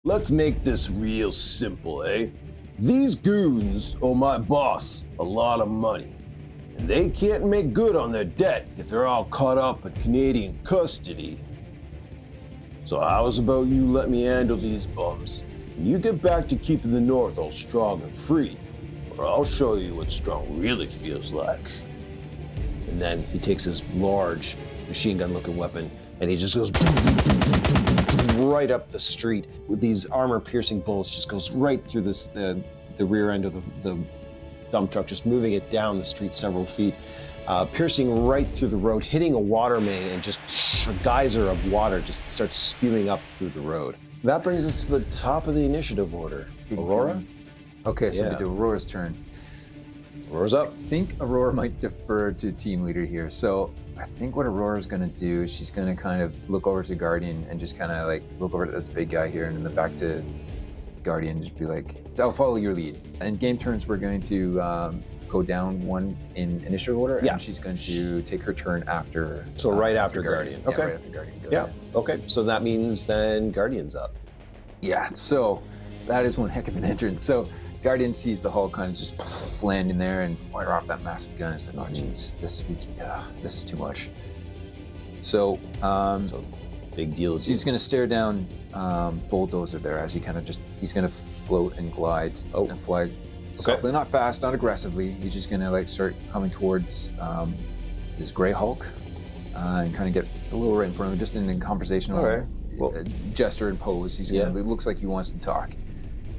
Let's make this real simple, eh? These goons owe my boss a lot of money, and they can't make good on their debt if they're all caught up in Canadian custody. So how's about you let me handle these bums, and you get back to keeping the North all strong and free, or I'll show you what strong really feels like. And then he takes his large machine gun looking weapon and he just goes right up the street with these armor piercing bullets, just goes right through this the rear end of the dump truck, just moving it down the street several feet, piercing right through the road, hitting a water main, and just a geyser of water just starts spewing up through the road. That brings us to the top of the initiative order. Aurora? Okay, so we do Aurora's turn. Aurora's up. I think Aurora might defer to team leader here. So I think what Aurora's gonna do is she's gonna kind of look over to Guardian and just kind of like look over to this big guy here and then back to Guardian, just be like, I'll follow your lead. And game turns, we're going to go down one in initiative order, and she's going to take her turn after. So right after Guardian. Yeah, Okay. right after Guardian goes Yeah. in. Okay. So that means then Guardian's up. Yeah, so that is one heck of an entrance. So Guardian sees the Hulk kind of just land in there and fire off that massive gun. It's like, oh jeez, this is too much. So, big deal. So he's going to stare down Bulldozer there as he kind of he's going to float and glide and fly softly, not fast, not aggressively. He's just going to like start coming towards this gray Hulk and kind of get a little right in front of him, just in a conversational gesture and pose. He's gonna, it looks like he wants to talk,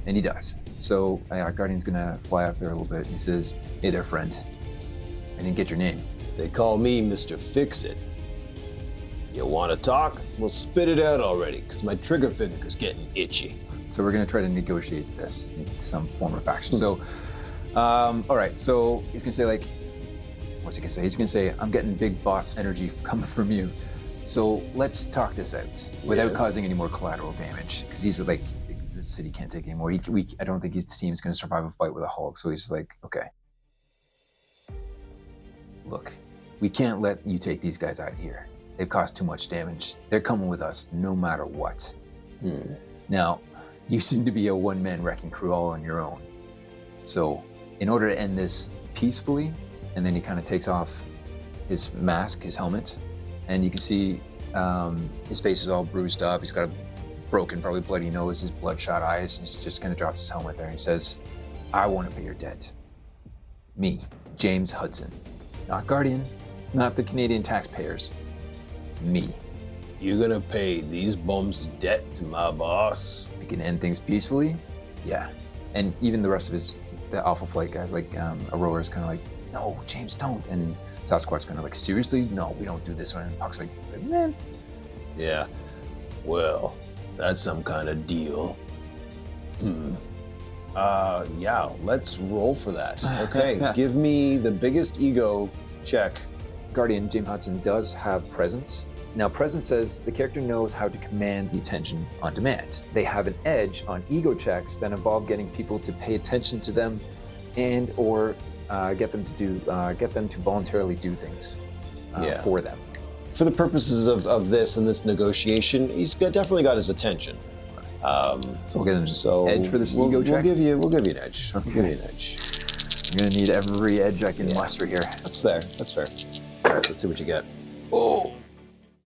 and he does. So Guardian's going to fly up there a little bit. He says, hey there, friend. I didn't get your name. They call me Mr. Fixit. You want to talk? Well, spit it out already, because my trigger finger is getting itchy. So we're going to try to negotiate this in some form of action. So, all right, so he's going to say like, what's he going to say? He's going to say, I'm getting big boss energy coming from you. So let's talk this out without causing any more collateral damage. Because he's like, the city can't take anymore. I don't think his team's going to survive a fight with a Hulk. So he's like, okay. Look, we can't let you take these guys out of here. They've caused too much damage. They're coming with us no matter what. Now, you seem to be a one-man wrecking crew all on your own. So in order to end this peacefully, and then he kind of takes off his mask, his helmet, and you can see his face is all bruised up. He's got a broken, probably bloody nose, his bloodshot eyes. He's just kind of drops his helmet there and he says, I want to pay your debt. Me, James Hudson. Not Guardian, not the Canadian taxpayers. Me. You gonna pay these bums debt to my boss? If you can end things peacefully, yeah. And even the rest of the Alpha Flight guys, like Aurora's kind of like, no, James, don't. And Sasquatch's kind of like, seriously? No, we don't do this one. And Puck's like, man. Yeah, well, that's some kind of deal. Yeah, let's roll for that. Okay, give me the biggest ego check. Guardian James Hudson does have presence. Now, presence says the character knows how to command the attention on demand. They have an edge on ego checks that involve getting people to pay attention to them and or get them to voluntarily do things for them. For the purposes of this and this negotiation, he's definitely got his attention. So we'll get an edge for this ego check. We'll give you an edge. Okay. We'll give you an edge. I'm gonna need every edge I can muster here. That's fair. All right, let's see what you get. Oh,